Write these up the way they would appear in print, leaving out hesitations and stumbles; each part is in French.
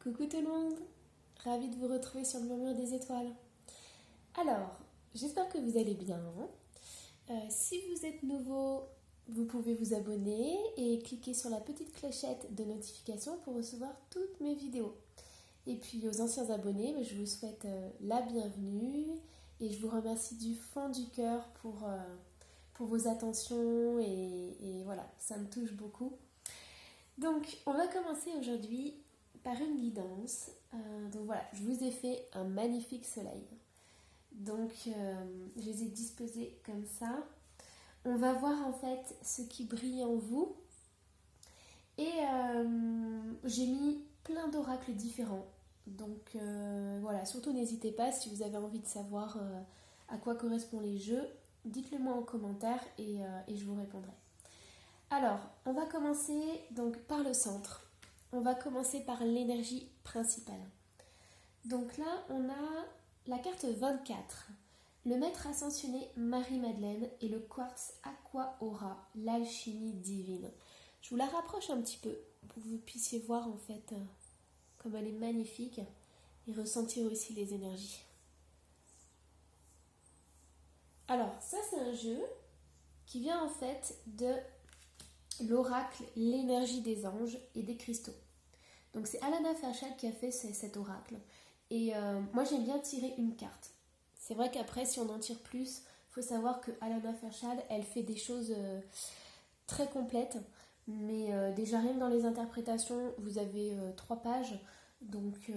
Coucou tout le monde, ravie de vous retrouver sur le murmure des étoiles. Alors, j'espère que vous allez bien. Si vous êtes nouveau, vous pouvez vous abonner et cliquer sur la petite clochette de notification pour recevoir toutes mes vidéos. Et puis aux anciens abonnés, je vous souhaite la bienvenue et je vous remercie du fond du cœur pour vos attentions et voilà, ça me touche beaucoup. Donc, on va commencer aujourd'hui par une guidance. Donc voilà, je vous ai fait un magnifique soleil. Donc, je les ai disposés comme ça. On va voir en fait ce qui brille en vous. Et j'ai mis plein d'oracles différents. Donc voilà, surtout n'hésitez pas si vous avez envie de savoir à quoi correspondent les jeux. Dites-le moi en commentaire et je vous répondrai. Alors, on va commencer donc par le centre. On va commencer par l'énergie principale. Donc là, on a la carte 24. Le maître ascensionné Marie-Madeleine et le quartz Aqua Aura, l'alchimie divine. Je vous la rapproche un petit peu pour que vous puissiez voir en fait comme elle est magnifique et ressentir aussi les énergies. Alors, ça c'est un jeu qui vient en fait de l'oracle L'énergie des anges et des cristaux. Donc c'est Alana Fairchild qui a fait cet oracle. Et moi j'aime bien tirer une carte. C'est vrai qu'après si on en tire plus, il faut savoir que Alana Fairchild elle fait des choses très complètes. Mais déjà rien que dans les interprétations, vous avez 3 pages. Donc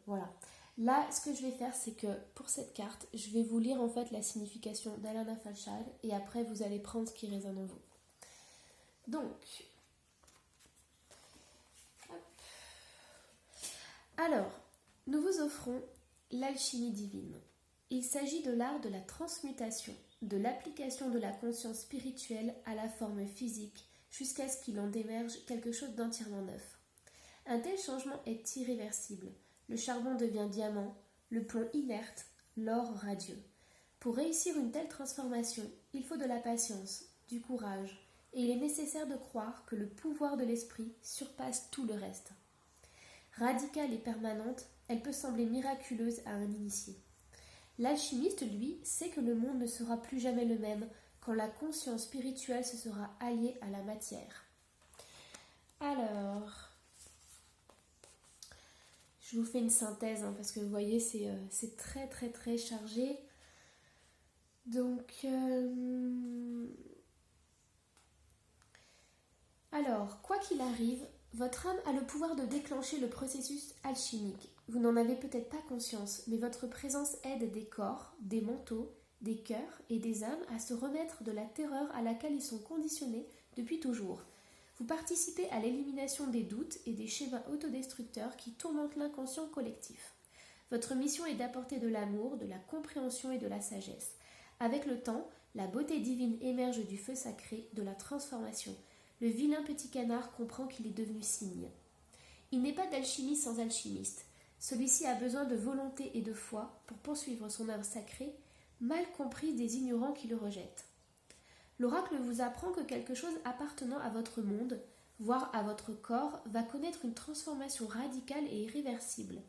voilà. Là, ce que je vais faire, c'est que pour cette carte, je vais vous lire en fait la signification d'Alana Fairchild et après vous allez prendre ce qui résonne en vous. Donc, alors, nous vous offrons l'alchimie divine. Il s'agit de l'art de la transmutation, de l'application de la conscience spirituelle à la forme physique, jusqu'à ce qu'il en émerge quelque chose d'entièrement neuf. Un tel changement est irréversible. Le charbon devient diamant, le plomb inerte, l'or radieux. Pour réussir une telle transformation, il faut de la patience, du courage, et il est nécessaire de croire que le pouvoir de l'esprit surpasse tout le reste. Radicale et permanente, elle peut sembler miraculeuse à un initié. L'alchimiste, lui, sait que le monde ne sera plus jamais le même quand la conscience spirituelle se sera alliée à la matière. Alors, je vous fais une synthèse parce que vous voyez, c'est très très très chargé. Donc, alors, quoi qu'il arrive, votre âme a le pouvoir de déclencher le processus alchimique. Vous n'en avez peut-être pas conscience, mais votre présence aide des corps, des manteaux, des cœurs et des âmes à se remettre de la terreur à laquelle ils sont conditionnés depuis toujours. Vous participez à l'élimination des doutes et des schémas autodestructeurs qui tourmentent l'inconscient collectif. Votre mission est d'apporter de l'amour, de la compréhension et de la sagesse. Avec le temps, la beauté divine émerge du feu sacré de la transformation. Le vilain petit canard comprend qu'il est devenu cygne. Il n'est pas d'alchimie sans alchimiste. Celui-ci a besoin de volonté et de foi pour poursuivre son œuvre sacrée, mal comprise des ignorants qui le rejettent. L'oracle vous apprend que quelque chose appartenant à votre monde, voire à votre corps, va connaître une transformation radicale et irréversible.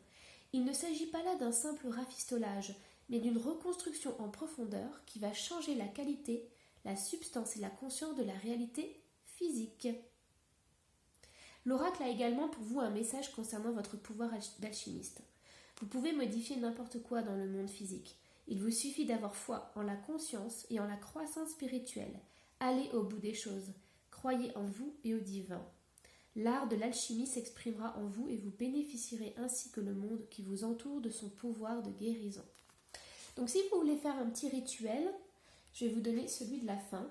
Il ne s'agit pas là d'un simple rafistolage, mais d'une reconstruction en profondeur qui va changer la qualité, la substance et la conscience de la réalité physique. L'oracle a également pour vous un message concernant votre pouvoir d'alchimiste. Vous pouvez modifier n'importe quoi dans le monde physique. Il vous suffit d'avoir foi en la conscience et en la croissance spirituelle. Allez au bout des choses. Croyez en vous et au divin. L'art de l'alchimie s'exprimera en vous et vous bénéficierez ainsi que le monde qui vous entoure de son pouvoir de guérison. Donc si vous voulez faire un petit rituel, je vais vous donner celui de la fin.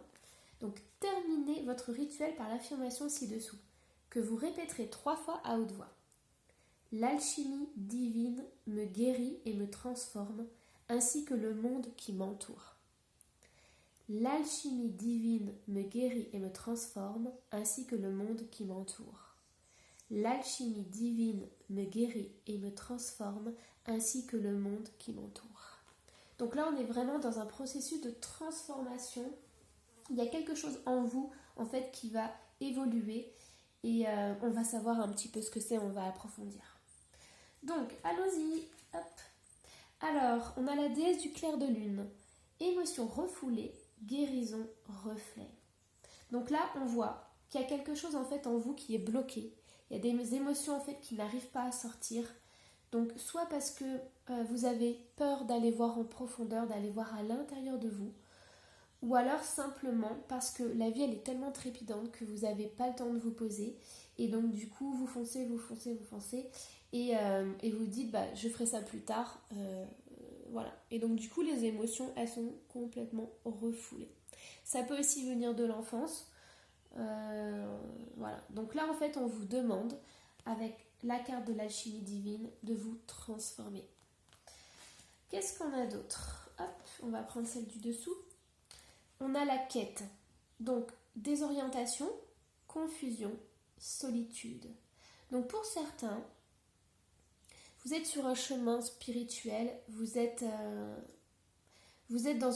Donc terminez votre rituel par l'affirmation ci-dessous, que vous répéterez 3 fois à haute voix. L'alchimie divine me guérit et me transforme, ainsi que le monde qui m'entoure. L'alchimie divine me guérit et me transforme, ainsi que le monde qui m'entoure. L'alchimie divine me guérit et me transforme, ainsi que le monde qui m'entoure. Donc là, on est vraiment dans un processus de transformation. Il y a quelque chose en vous, en fait, qui va évoluer et on va savoir un petit peu ce que c'est, on va approfondir. Donc, allons-y. Hop. Alors, on a la déesse du clair de lune. Émotion refoulée, guérison, reflet. Donc là, on voit qu'il y a quelque chose en fait en vous qui est bloqué. Il y a des émotions en fait qui n'arrivent pas à sortir. Donc, soit parce que vous avez peur d'aller voir en profondeur, d'aller voir à l'intérieur de vous, ou alors simplement parce que la vie elle est tellement trépidante que vous n'avez pas le temps de vous poser et donc du coup vous foncez et vous dites bah je ferai ça plus tard, voilà. Et donc du coup les émotions elles sont complètement refoulées. Ça peut aussi venir de l'enfance, voilà. Donc là en fait on vous demande avec la carte de l'alchimie divine de vous transformer. Qu'est-ce qu'on a d'autre? Hop, on va prendre celle du dessous. On a la quête, donc désorientation, confusion, solitude. Donc pour certains, vous êtes sur un chemin spirituel, vous êtes dans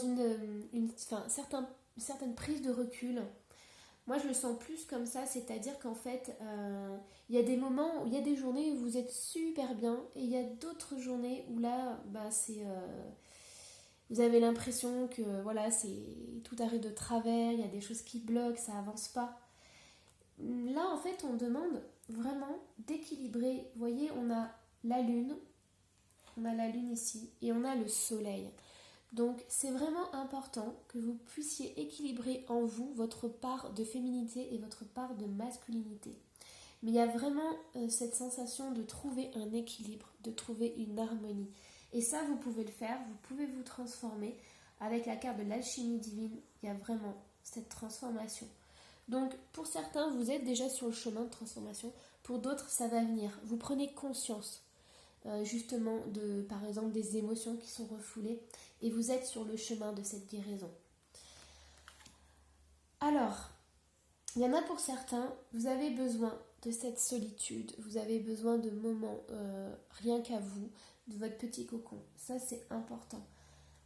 certaine prise de recul. Moi je le sens plus comme ça, c'est-à-dire qu'en fait, il y a des moments, il y a des journées où vous êtes super bien et il y a d'autres journées où là, vous avez l'impression que voilà, tout arrive de travers, il y a des choses qui bloquent, ça avance pas. Là, en fait, on demande vraiment d'équilibrer. Vous voyez, on a la lune ici, et on a le soleil. Donc, c'est vraiment important que vous puissiez équilibrer en vous votre part de féminité et votre part de masculinité. Mais il y a vraiment cette sensation de trouver un équilibre, de trouver une harmonie. Et ça, vous pouvez le faire, vous pouvez vous transformer. Avec la carte de l'alchimie divine, il y a vraiment cette transformation. Donc, pour certains, vous êtes déjà sur le chemin de transformation. Pour d'autres, ça va venir. Vous prenez conscience, justement, par exemple, des émotions qui sont refoulées. Et vous êtes sur le chemin de cette guérison. Alors, il y en a pour certains, vous avez besoin de cette solitude. Vous avez besoin de moments rien qu'à vous, de votre petit cocon. Ça, c'est important.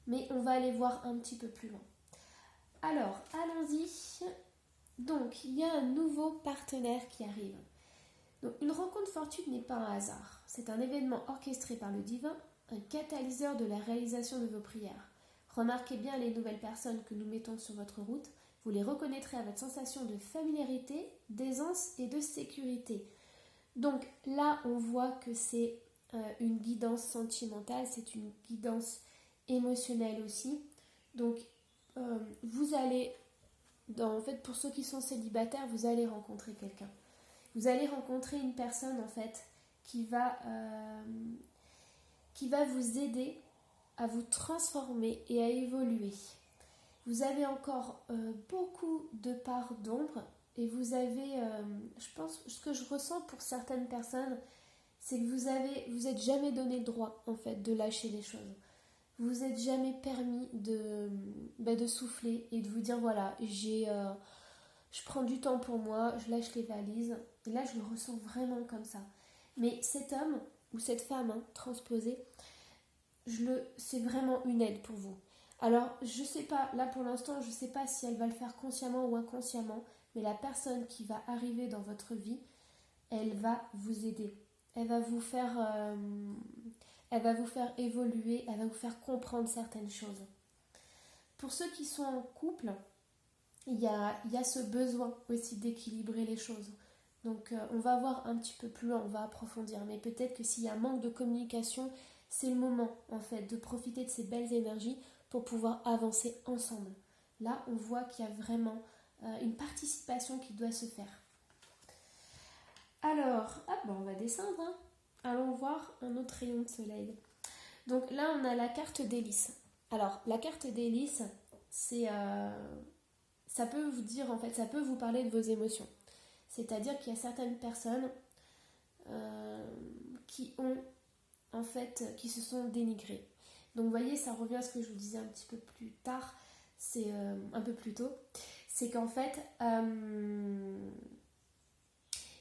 Mais on va aller voir un petit peu plus loin. Alors, allons-y. Donc, il y a un nouveau partenaire qui arrive. Donc, une rencontre fortuite n'est pas un hasard. C'est un événement orchestré par le divin, un catalyseur de la réalisation de vos prières. Remarquez bien les nouvelles personnes que nous mettons sur votre route. Vous les reconnaîtrez à votre sensation de familiarité, d'aisance et de sécurité. Donc là, on voit que c'est une guidance sentimentale, c'est une guidance émotionnelle aussi. Donc, vous allez, en fait, pour ceux qui sont célibataires, vous allez rencontrer quelqu'un. Vous allez rencontrer une personne, en fait, qui va vous aider à vous transformer et à évoluer. Vous avez encore beaucoup de parts d'ombre et vous avez, je pense, ce que je ressens pour certaines personnes, c'est que vous êtes jamais donné le droit en fait de lâcher les choses. Vous vous êtes jamais permis de souffler et de vous dire voilà, je prends du temps pour moi, je lâche les valises. Et là, je le ressens vraiment comme ça. Mais cet homme ou cette femme transposée, c'est vraiment une aide pour vous. Alors, je sais pas, là pour l'instant, je sais pas si elle va le faire consciemment ou inconsciemment, mais la personne qui va arriver dans votre vie, elle va vous aider. Elle va vous faire évoluer, elle va vous faire comprendre certaines choses. Pour ceux qui sont en couple, il y a ce besoin aussi d'équilibrer les choses. Donc, on va voir un petit peu plus loin, on va approfondir. Mais peut-être que s'il y a un manque de communication, c'est le moment en fait de profiter de ces belles énergies pour pouvoir avancer ensemble. Là, on voit qu'il y a vraiment une participation qui doit se faire. Alors, on va descendre. Allons voir un autre rayon de soleil. Donc là, on a la carte d'hélice. Alors, la carte d'hélice, c'est, ça peut vous dire, en fait, ça peut vous parler de vos émotions. C'est-à-dire qu'il y a certaines personnes qui se sont dénigrées. Donc vous voyez, ça revient à ce que je vous disais un petit peu plus tard, c'est un peu plus tôt, c'est qu'en fait,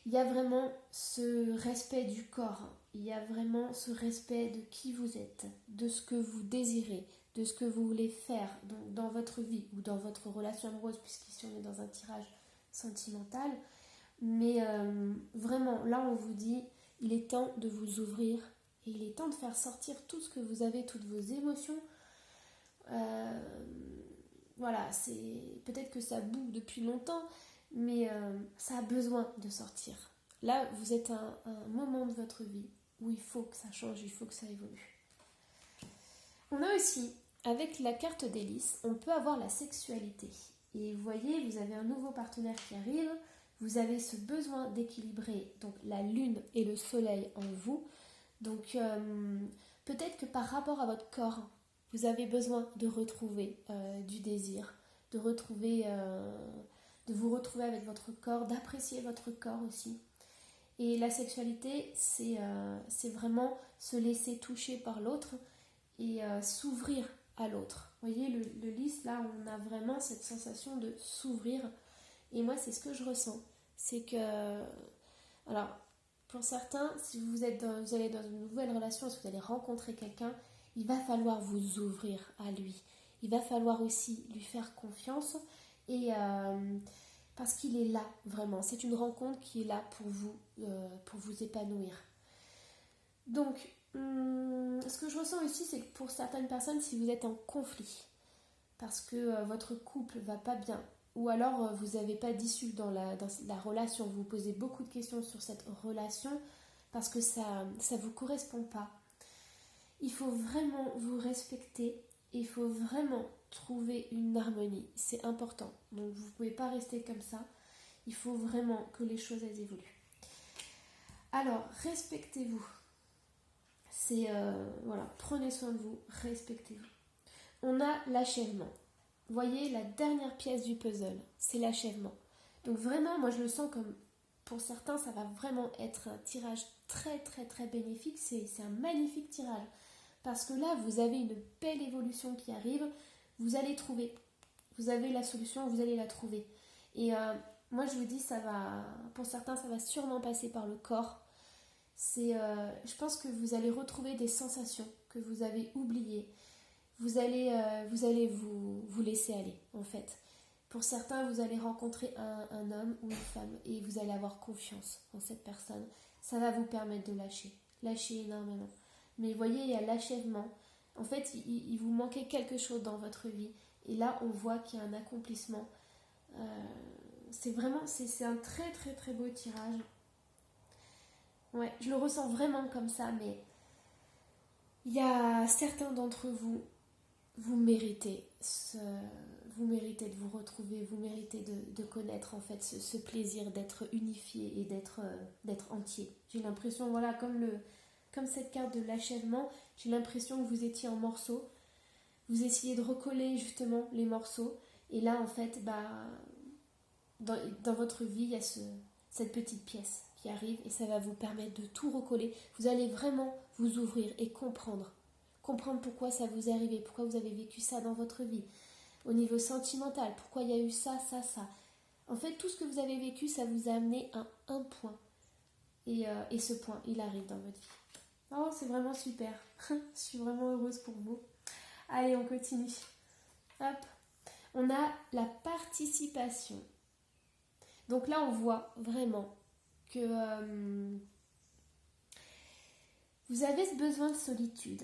il y a vraiment ce respect du corps, il y a vraiment ce respect de qui vous êtes, de ce que vous désirez, de ce que vous voulez faire dans votre vie ou dans votre relation amoureuse, puisqu'ici on est dans un tirage sentimental. Mais vraiment, là on vous dit, il est temps de vous ouvrir Et il est temps de faire sortir tout ce que vous avez, toutes vos émotions. Voilà, c'est peut-être que ça boue depuis longtemps, mais ça a besoin de sortir. Là, vous êtes à un moment de votre vie où il faut que ça change, il faut que ça évolue. On a aussi, avec la carte des lys, on peut avoir la sexualité. Et vous voyez, vous avez un nouveau partenaire qui arrive, vous avez ce besoin d'équilibrer donc la lune et le soleil en vous. Donc peut-être que par rapport à votre corps, vous avez besoin de retrouver du désir, de vous retrouver avec votre corps, d'apprécier votre corps aussi. Et la sexualité, c'est vraiment se laisser toucher par l'autre et s'ouvrir à l'autre. Vous voyez, le lys, là, on a vraiment cette sensation de s'ouvrir. Et moi, c'est ce que je ressens. C'est que... Alors, pour certains, si vous allez dans une nouvelle relation, si vous allez rencontrer quelqu'un, il va falloir vous ouvrir à lui. Il va falloir aussi lui faire confiance et parce qu'il est là vraiment. C'est une rencontre qui est là pour vous épanouir. Donc, ce que je ressens ici, c'est que pour certaines personnes, si vous êtes en conflit, parce que votre couple va pas bien, ou alors vous n'avez pas d'issue dans la relation, vous vous posez beaucoup de questions sur cette relation parce que ça ne vous correspond pas. Il faut vraiment vous respecter, il faut vraiment trouver une harmonie, c'est important. Donc vous ne pouvez pas rester comme ça, il faut vraiment que les choses elles évoluent. Alors, respectez-vous. C'est, voilà, prenez soin de vous, respectez-vous. On a l'achèvement. Voyez, la dernière pièce du puzzle, c'est l'achèvement. Donc vraiment, moi je le sens comme, pour certains, ça va vraiment être un tirage très très très bénéfique. C'est un magnifique tirage. Parce que là, vous avez une belle évolution qui arrive. Vous allez trouver. Vous avez la solution, vous allez la trouver. Et moi je vous dis, ça va, pour certains, ça va sûrement passer par le corps. Je pense que vous allez retrouver des sensations que vous avez oubliées. Vous allez vous laisser aller, en fait. Pour certains, vous allez rencontrer un homme ou une femme et vous allez avoir confiance en cette personne. Ça va vous permettre de lâcher énormément. Mais vous voyez, il y a l'achèvement. En fait, il vous manquait quelque chose dans votre vie. Et là, on voit qu'il y a un accomplissement. C'est un très très très beau tirage. Ouais, je le ressens vraiment comme ça, mais il y a certains d'entre vous, vous méritez de vous retrouver, vous méritez de connaître en fait ce plaisir d'être unifié et d'être entier. J'ai l'impression, voilà, comme cette carte de l'achèvement, j'ai l'impression que vous étiez en morceaux, vous essayez de recoller justement les morceaux, et là en fait, dans votre vie, il y a cette petite pièce qui arrive et ça va vous permettre de tout recoller. Vous allez vraiment vous ouvrir et comprendre pourquoi ça vous est arrivé, pourquoi vous avez vécu ça dans votre vie, au niveau sentimental, pourquoi il y a eu ça. En fait, tout ce que vous avez vécu, ça vous a amené à un point. Et ce point, il arrive dans votre vie. Oh, c'est vraiment super. Je suis vraiment heureuse pour vous. Allez, on continue. Hop. On a la participation. Donc là, on voit vraiment que vous avez ce besoin de solitude.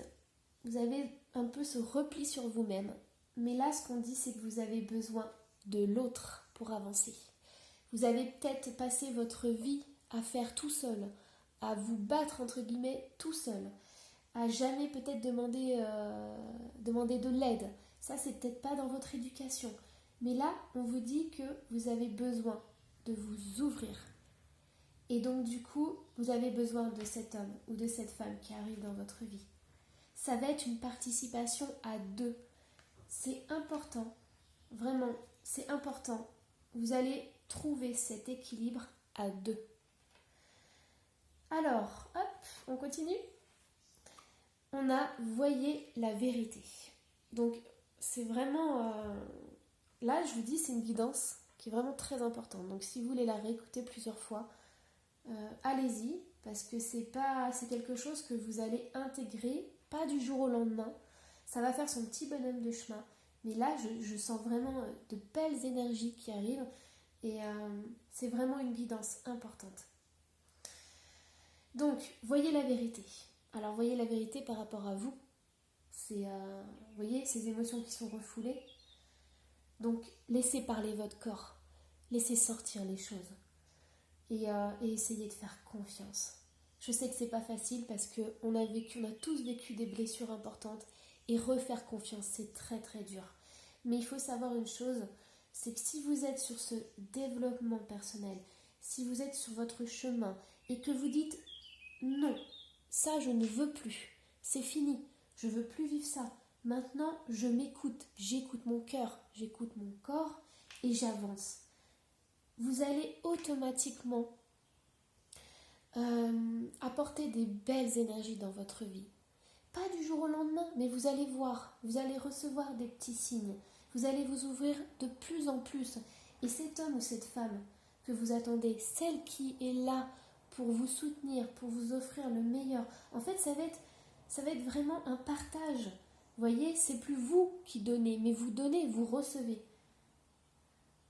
Vous avez un peu ce repli sur vous-même. Mais là, ce qu'on dit, c'est que vous avez besoin de l'autre pour avancer. Vous avez peut-être passé votre vie à faire tout seul, à vous battre, entre guillemets, tout seul, à jamais peut-être demander de l'aide. Ça, c'est peut-être pas dans votre éducation. Mais là, on vous dit que vous avez besoin de vous ouvrir. Et donc, du coup, vous avez besoin de cet homme ou de cette femme qui arrive dans votre vie. Ça va être une participation à deux. C'est important, vraiment, c'est important. Vous allez trouver cet équilibre à deux. Alors, hop, on continue. On a voyez la vérité. Donc, c'est vraiment... là, je vous dis, c'est une guidance qui est vraiment très importante. Donc, si vous voulez la réécouter plusieurs fois, allez-y, parce que c'est quelque chose que vous allez intégrer, pas du jour au lendemain. Ça va faire son petit bonhomme de chemin. Mais là, je sens vraiment de belles énergies qui arrivent. Et c'est vraiment une guidance importante. Donc, voyez la vérité. Alors voyez la vérité par rapport à vous. C'est, vous voyez, ces émotions qui sont refoulées. Donc laissez parler votre corps. Laissez sortir les choses. Et essayez de faire confiance. Je sais que c'est pas facile parce qu'on a tous vécu des blessures importantes. Et refaire confiance, c'est très très dur. Mais il faut savoir une chose, c'est que si vous êtes sur ce développement personnel, si vous êtes sur votre chemin et que vous dites non, ça je ne veux plus, c'est fini, je veux plus vivre ça. Maintenant, je m'écoute, j'écoute mon cœur, j'écoute mon corps et j'avance. Vous allez automatiquement apporter des belles énergies dans votre vie. Pas du jour au lendemain, mais vous allez voir, vous allez recevoir des petits signes. Vous allez vous ouvrir de plus en plus. Et cet homme ou cette femme que vous attendez, celle qui est là pour vous soutenir, pour vous offrir le meilleur, en fait, ça va être vraiment un partage. Vous voyez, c'est plus vous qui donnez, mais vous donnez, vous recevez.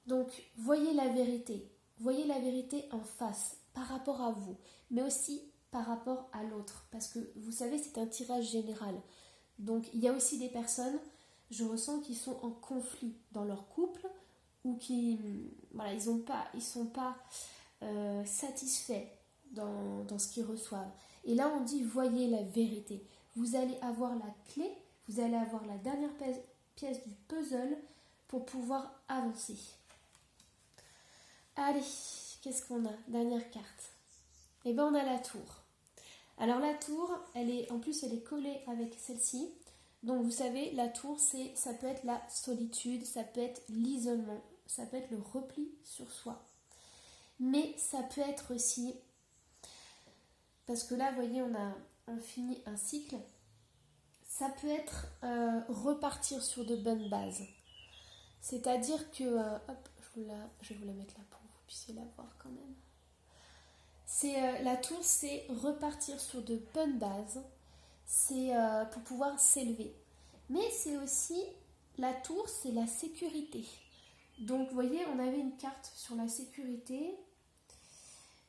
Donc, voyez la vérité en face, par rapport à vous, mais aussi par rapport à l'autre, parce que vous savez, c'est un tirage général. Donc, il y a aussi des personnes, je ressens, qui sont en conflit dans leur couple, ou qui, voilà, ils sont pas satisfaits dans ce qu'ils reçoivent. Et là, on dit, voyez la vérité. Vous allez avoir la clé, vous allez avoir la dernière pièce du puzzle pour pouvoir avancer. Allez, qu'est-ce qu'on a? Dernière carte. Eh bien, on a la tour. Alors la tour, elle est collée avec celle-ci. Donc vous savez, la tour, ça peut être la solitude, ça peut être l'isolement, ça peut être le repli sur soi. Mais ça peut être aussi, parce que là, vous voyez, on finit un cycle, ça peut être repartir sur de bonnes bases. C'est-à-dire que, hop, je vais vous la mettre là pour que vous puissiez la voir quand même. La tour, c'est repartir sur de bonnes bases, c'est pour pouvoir s'élever. Mais c'est aussi, la tour, c'est la sécurité. Donc, vous voyez, on avait une carte sur la sécurité.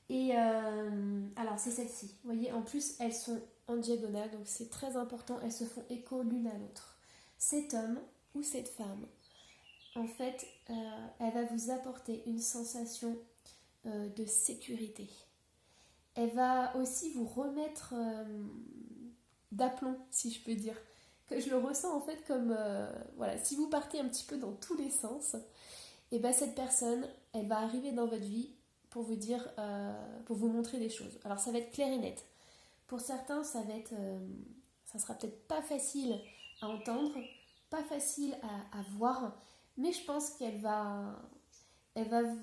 Et alors, c'est celle-ci. Vous voyez, en plus, elles sont en diagonale, donc c'est très important. Elles se font écho l'une à l'autre. Cet homme ou cette femme, en fait, elle va vous apporter une sensation de sécurité. Elle va aussi vous remettre d'aplomb, si je peux dire. Que je le ressens en fait comme, voilà, si vous partez un petit peu dans tous les sens, et ben cette personne, elle va arriver dans votre vie pour vous dire, pour vous montrer des choses. Alors ça va être clair et net. Pour certains, ça sera peut-être pas facile à entendre, pas facile à voir, mais je pense qu'elle va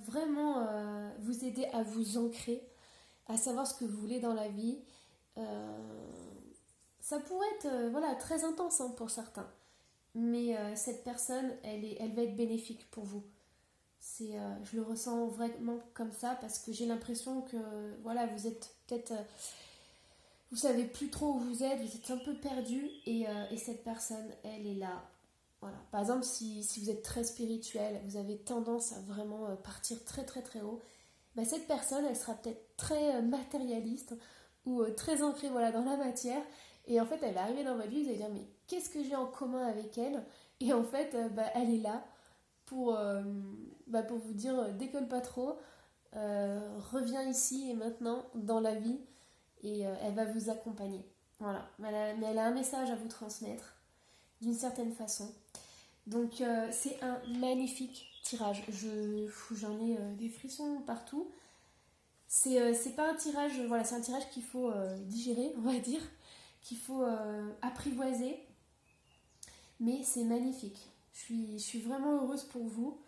vraiment vous aider à vous ancrer, à savoir ce que vous voulez dans la vie. Ça pourrait être voilà, très intense pour certains, mais cette personne, elle va être bénéfique pour vous. Je le ressens vraiment comme ça parce que j'ai l'impression que voilà, vous êtes peut-être, vous savez plus trop où vous êtes un peu perdu et cette personne, elle est là. Voilà. Par exemple, si vous êtes très spirituel, vous avez tendance à vraiment partir très très très haut, bah, cette personne, elle sera peut-être très matérialiste ou très ancrée voilà, dans la matière. Et en fait, elle va arriver dans votre vie, vous allez dire, mais qu'est-ce que j'ai en commun avec elle? Et en fait, elle est là pour vous dire, décolle pas trop, reviens ici et maintenant dans la vie, et elle va vous accompagner. Voilà, mais elle a un message à vous transmettre, d'une certaine façon. Donc c'est un magnifique tirage. J'en ai des frissons partout. C'est pas un tirage, voilà, c'est un tirage qu'il faut digérer, on va dire, qu'il faut apprivoiser. Mais c'est magnifique. Je suis vraiment heureuse pour vous.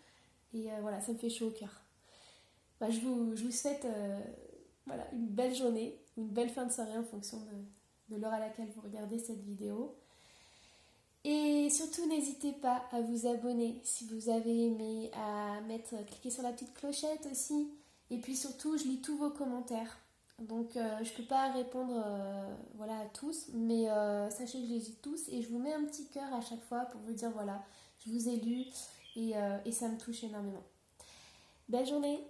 Et voilà, ça me fait chaud au cœur. Bah, je vous souhaite voilà, une belle journée, une belle fin de soirée en fonction de l'heure à laquelle vous regardez cette vidéo. Et surtout, n'hésitez pas à vous abonner si vous avez aimé, à cliquer sur la petite clochette aussi. Et puis surtout, je lis tous vos commentaires. Donc, je ne peux pas répondre voilà, à tous, mais sachez que je les lis tous et je vous mets un petit cœur à chaque fois pour vous dire voilà, je vous ai lu et ça me touche énormément. Belle journée!